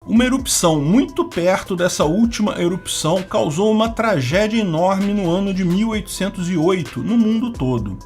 Uma erupção muito perto dessa última erupção causou uma tragédia enorme no ano de 1808 no mundo todo.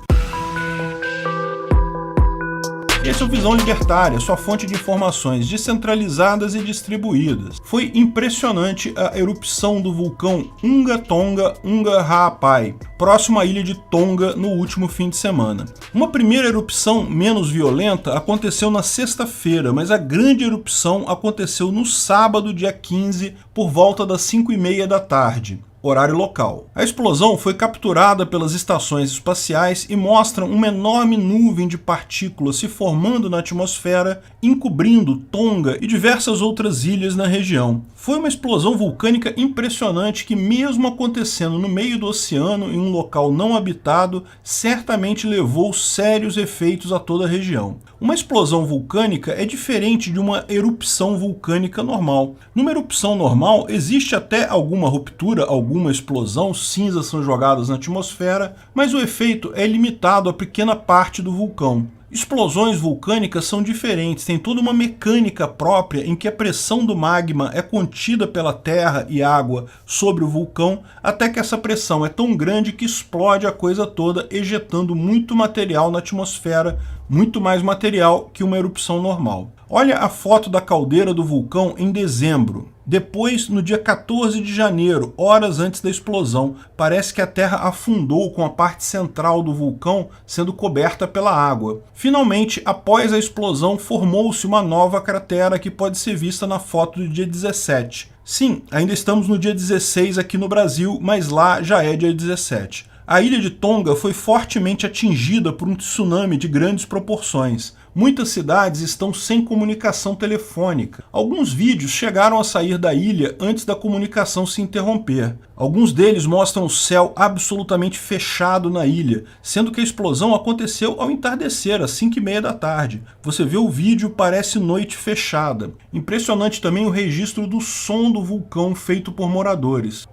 Esse é o Visão Libertária, sua fonte de informações descentralizadas e distribuídas. Foi impressionante a erupção do vulcão Unga Tonga Unga Ha'apai, próximo à ilha de Tonga, no último fim de semana. Uma primeira erupção menos violenta aconteceu na sexta-feira, mas a grande erupção aconteceu no sábado, dia 15, por volta das 5h30 da tarde. Horário local. A explosão foi capturada pelas estações espaciais e mostra uma enorme nuvem de partículas se formando na atmosfera, encobrindo Tonga e diversas outras ilhas na região. Foi uma explosão vulcânica impressionante que, mesmo acontecendo no meio do oceano, em um local não habitado, certamente levou sérios efeitos a toda a região. Uma explosão vulcânica é diferente de uma erupção vulcânica normal. Numa erupção normal, existe até alguma ruptura, alguma explosão, cinzas são jogadas na atmosfera, mas o efeito é limitado a pequena parte do vulcão. Explosões vulcânicas são diferentes, tem toda uma mecânica própria em que a pressão do magma é contida pela terra e água sobre o vulcão, até que essa pressão é tão grande que explode a coisa toda, ejetando muito material na atmosfera, muito mais material que uma erupção normal. Olha a foto da caldeira do vulcão em dezembro. Depois, no dia 14 de janeiro, horas antes da explosão, parece que a Terra afundou com a parte central do vulcão sendo coberta pela água. Finalmente, após a explosão, formou-se uma nova cratera que pode ser vista na foto do dia 17. Sim, ainda estamos no dia 16 aqui no Brasil, mas lá já é dia 17. A ilha de Tonga foi fortemente atingida por um tsunami de grandes proporções. Muitas cidades estão sem comunicação telefônica. Alguns vídeos chegaram a sair da ilha antes da comunicação se interromper. Alguns deles mostram o céu absolutamente fechado na ilha, sendo que a explosão aconteceu ao entardecer, às 5h30 da tarde. Você vê o vídeo, parece noite fechada. Impressionante também o registro do som do vulcão feito por moradores.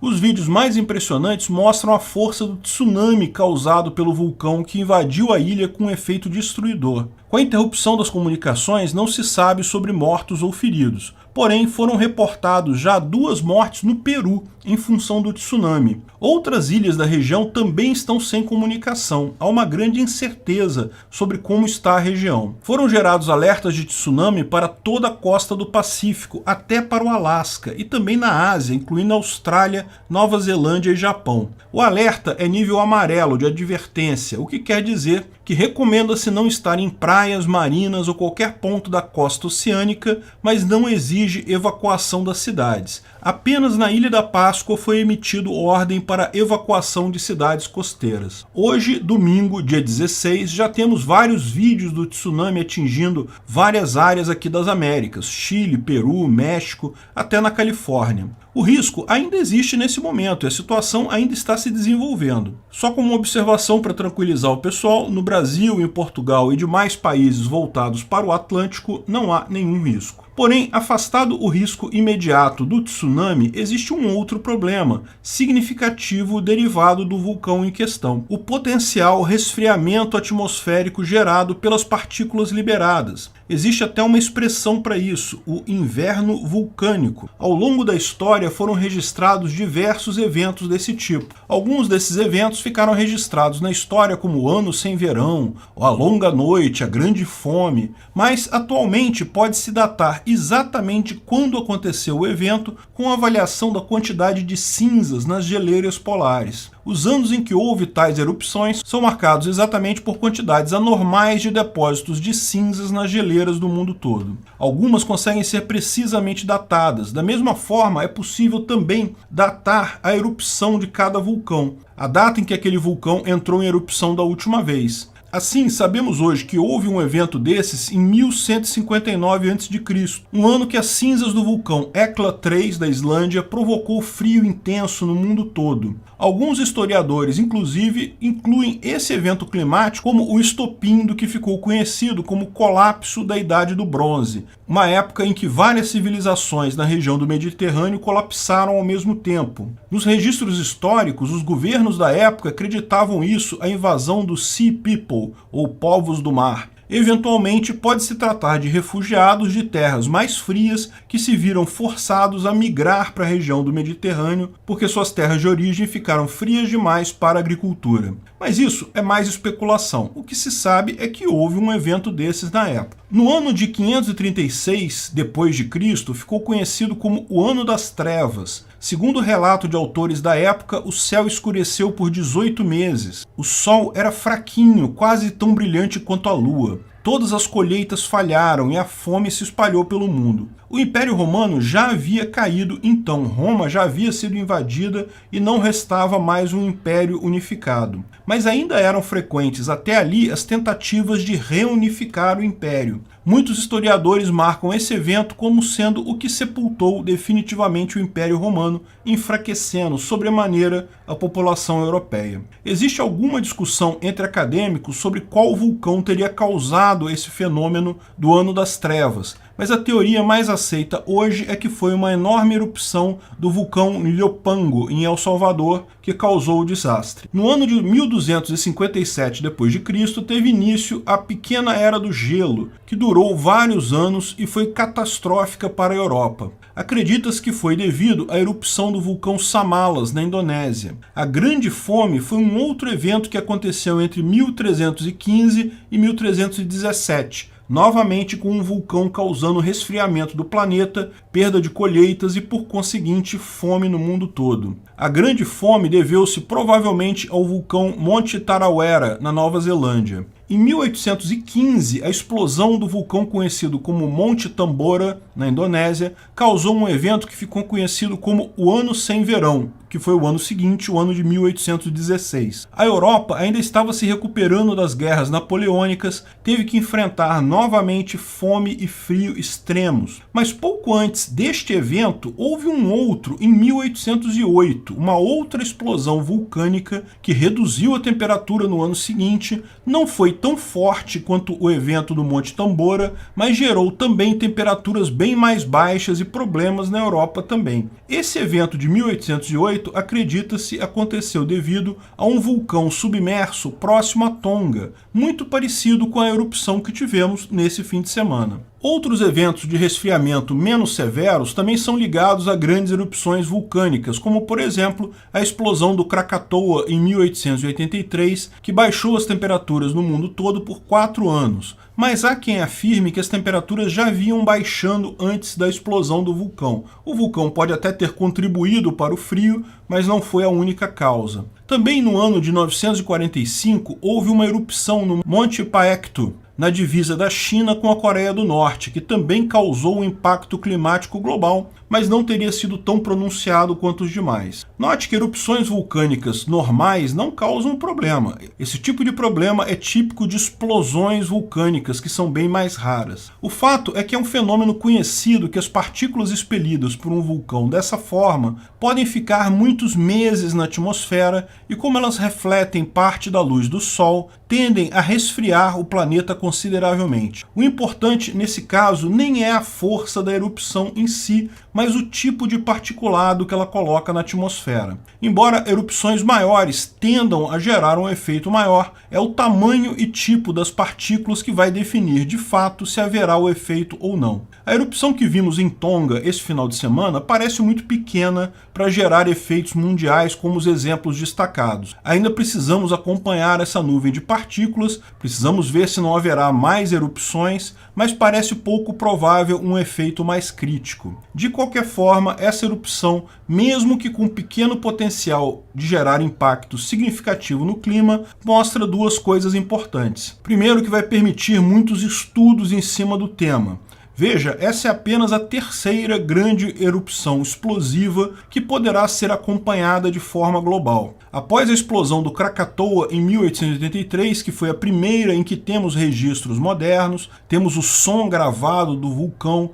Os vídeos mais impressionantes mostram a força do tsunami causado pelo vulcão que invadiu a ilha com um efeito destruidor. Com a interrupção das comunicações, não se sabe sobre mortos ou feridos. Porém, foram reportados já 2 mortes no Peru em função do tsunami. Outras ilhas da região também estão sem comunicação. Há uma grande incerteza sobre como está a região. Foram gerados alertas de tsunami para toda a costa do Pacífico, até para o Alasca, e também na Ásia, incluindo Austrália, Nova Zelândia e Japão. O alerta é nível amarelo de advertência, o que quer dizer que recomenda-se não estar em praias, marinas ou qualquer ponto da costa oceânica, mas não exige evacuação das cidades. Apenas na Ilha da Páscoa foi emitido ordem para evacuação de cidades costeiras. Hoje, domingo, dia 16, já temos vários vídeos do tsunami atingindo várias áreas aqui das Américas, Chile, Peru, México, até na Califórnia. O risco ainda existe nesse momento e a situação ainda está se desenvolvendo. Só como observação para tranquilizar o pessoal, no Brasil, em Portugal e demais países voltados para o Atlântico, não há nenhum risco. Porém, afastado o risco imediato do tsunami, existe um outro problema significativo derivado do vulcão em questão: o potencial resfriamento atmosférico gerado pelas partículas liberadas. Existe até uma expressão para isso, o inverno vulcânico. Ao longo da história foram registrados diversos eventos desse tipo. Alguns desses eventos ficaram registrados na história como o Ano Sem Verão, a Longa Noite, a Grande Fome, mas atualmente pode-se datar exatamente quando aconteceu o evento com a avaliação da quantidade de cinzas nas geleiras polares. Os anos em que houve tais erupções são marcados exatamente por quantidades anormais de depósitos de cinzas nas geleiras do mundo todo. Algumas conseguem ser precisamente datadas. Da mesma forma, é possível também datar a erupção de cada vulcão, a data em que aquele vulcão entrou em erupção da última vez. Assim, sabemos hoje que houve um evento desses em 1159 a.C., um ano que as cinzas do vulcão Hekla III da Islândia provocou frio intenso no mundo todo. Alguns historiadores, inclusive, incluem esse evento climático como o estopim do que ficou conhecido como colapso da Idade do Bronze, uma época em que várias civilizações na região do Mediterrâneo colapsaram ao mesmo tempo. Nos registros históricos, os governos da época acreditavam isso à invasão dos Sea People, ou povos do mar. Eventualmente, pode se tratar de refugiados de terras mais frias que se viram forçados a migrar para a região do Mediterrâneo porque suas terras de origem ficaram frias demais para a agricultura. Mas isso é mais especulação. O que se sabe é que houve um evento desses na época. No ano de 536 d.C., ficou conhecido como o Ano das Trevas. Segundo o relato de autores da época, o céu escureceu por 18 meses. O sol era fraquinho, quase tão brilhante quanto a lua. Todas as colheitas falharam e a fome se espalhou pelo mundo. O Império Romano já havia caído, então Roma já havia sido invadida e não restava mais um império unificado. Mas ainda eram frequentes até ali as tentativas de reunificar o império. Muitos historiadores marcam esse evento como sendo o que sepultou definitivamente o Império Romano, enfraquecendo sobremaneira a população europeia. Existe alguma discussão entre acadêmicos sobre qual vulcão teria causado esse fenômeno do Ano das Trevas, mas a teoria mais aceita hoje é que foi uma enorme erupção do vulcão Lhopango, em El Salvador, que causou o desastre. No ano de 1257 d.C., teve início a Pequena Era do Gelo, que durou vários anos e foi catastrófica para a Europa. Acredita-se que foi devido à erupção do vulcão Samalas, na Indonésia. A Grande Fome foi um outro evento que aconteceu entre 1315 e 1317, novamente com um vulcão causando resfriamento do planeta, perda de colheitas e, por conseguinte, fome no mundo todo. A Grande Fome deveu-se provavelmente ao vulcão Monte Tarawera, na Nova Zelândia. Em 1815, a explosão do vulcão conhecido como Monte Tambora, na Indonésia, causou um evento que ficou conhecido como o Ano Sem Verão, que foi o ano seguinte, o ano de 1816. A Europa ainda estava se recuperando das guerras napoleônicas, teve que enfrentar novamente fome e frio extremos. Mas pouco antes deste evento, houve um outro em 1808, uma outra explosão vulcânica que reduziu a temperatura no ano seguinte, não foi tão forte quanto o evento do Monte Tambora, mas gerou também temperaturas bem mais baixas e problemas na Europa também. Esse evento de 1808, acredita-se, aconteceu devido a um vulcão submerso próximo a Tonga, muito parecido com a erupção que tivemos nesse fim de semana. Outros eventos de resfriamento menos severos também são ligados a grandes erupções vulcânicas, como por exemplo a explosão do Krakatoa em 1883, que baixou as temperaturas no mundo todo por 4 anos. Mas há quem afirme que as temperaturas já vinham baixando antes da explosão do vulcão. O vulcão pode até ter contribuído para o frio, mas não foi a única causa. Também no ano de 945 houve uma erupção no Monte Paektu, na divisa da China com a Coreia do Norte, que também causou um impacto climático global, mas não teria sido tão pronunciado quanto os demais. Note que erupções vulcânicas normais não causam problema. Esse tipo de problema é típico de explosões vulcânicas, que são bem mais raras. O fato é que é um fenômeno conhecido que as partículas expelidas por um vulcão dessa forma podem ficar muitos meses na atmosfera e, como elas refletem parte da luz do Sol, tendem a resfriar o planeta consideravelmente. O importante nesse caso nem é a força da erupção em si, mas o tipo de particulado que ela coloca na atmosfera. Embora erupções maiores tendam a gerar um efeito maior, é o tamanho e tipo das partículas que vai definir de fato se haverá o efeito ou não. A erupção que vimos em Tonga esse final de semana parece muito pequena para gerar efeitos mundiais como os exemplos destacados. Ainda precisamos acompanhar essa nuvem de partículas, precisamos ver se não haverá mais erupções, mas parece pouco provável um efeito mais crítico. De qualquer forma, essa erupção, mesmo que com pequeno potencial de gerar impacto significativo no clima, mostra duas coisas importantes. Primeiro, que vai permitir muitos estudos em cima do tema. Veja, essa é apenas a terceira grande erupção explosiva que poderá ser acompanhada de forma global. Após a explosão do Krakatoa em 1883, que foi a primeira em que temos registros modernos, temos o som gravado do vulcão.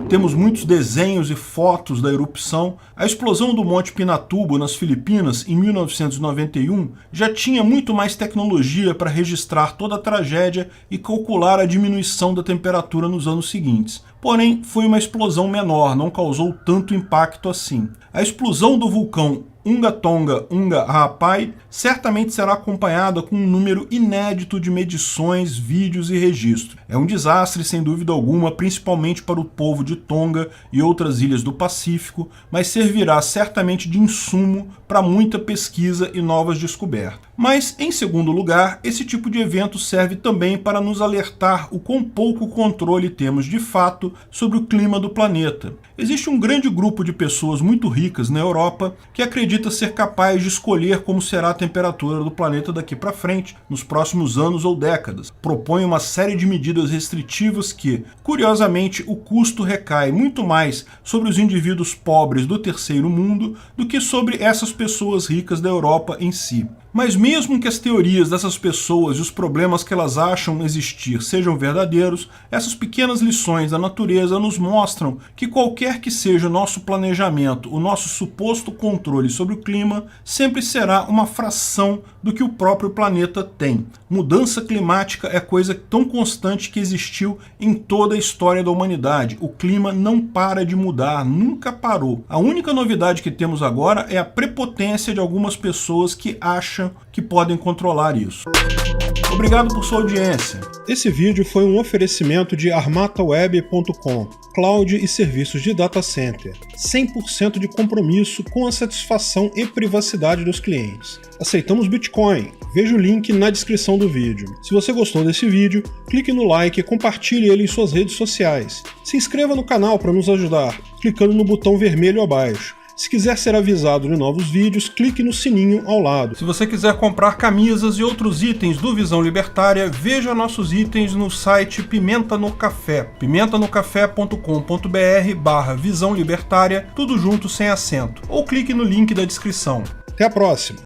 temos muitos desenhos e fotos da erupção. A explosão do Monte Pinatubo, nas Filipinas, em 1991, já tinha muito mais tecnologia para registrar toda a tragédia e calcular a diminuição da temperatura nos anos seguintes. Porém, foi uma explosão menor, não causou tanto impacto assim. A explosão do vulcão Unga Tonga Unga Ha'apai certamente será acompanhada com um número inédito de medições, vídeos e registros. É um desastre, sem dúvida alguma, principalmente para o povo de Tonga e outras ilhas do Pacífico, mas servirá certamente de insumo para muita pesquisa e novas descobertas. Mas, em segundo lugar, esse tipo de evento serve também para nos alertar o quão pouco controle temos de fato sobre o clima do planeta. Existe um grande grupo de pessoas muito ricas na Europa que acredita ser capaz de escolher como será a temperatura do planeta daqui para frente, nos próximos anos ou décadas. Propõe uma série de medidas restritivas que, curiosamente, o custo recai muito mais sobre os indivíduos pobres do terceiro mundo do que sobre essas pessoas ricas da Europa em si. Mas mesmo que as teorias dessas pessoas e os problemas que elas acham existir sejam verdadeiros, essas pequenas lições da natureza nos mostram que qualquer que seja o nosso planejamento, o nosso suposto controle sobre o clima, sempre será uma fração do que o próprio planeta tem. Mudança climática é coisa tão constante que existiu em toda a história da humanidade. O clima não para de mudar, nunca parou. A única novidade que temos agora é a prepotência de algumas pessoas que acham que podem controlar isso. Obrigado por sua audiência. Esse vídeo foi um oferecimento de armataweb.com, cloud e serviços de data center, 100% de compromisso com a satisfação e privacidade dos clientes. Aceitamos Bitcoin, veja o link na descrição do vídeo. Se você gostou desse vídeo, clique no like e compartilhe ele em suas redes sociais. Se inscreva no canal para nos ajudar, clicando no botão vermelho abaixo. Se quiser ser avisado de novos vídeos, clique no sininho ao lado. Se você quiser comprar camisas e outros itens do Visão Libertária, veja nossos itens no site Pimenta no Café, pimentanocafé.com.br/Visão Libertária, tudo junto sem acento, ou clique no link da descrição. Até a próxima!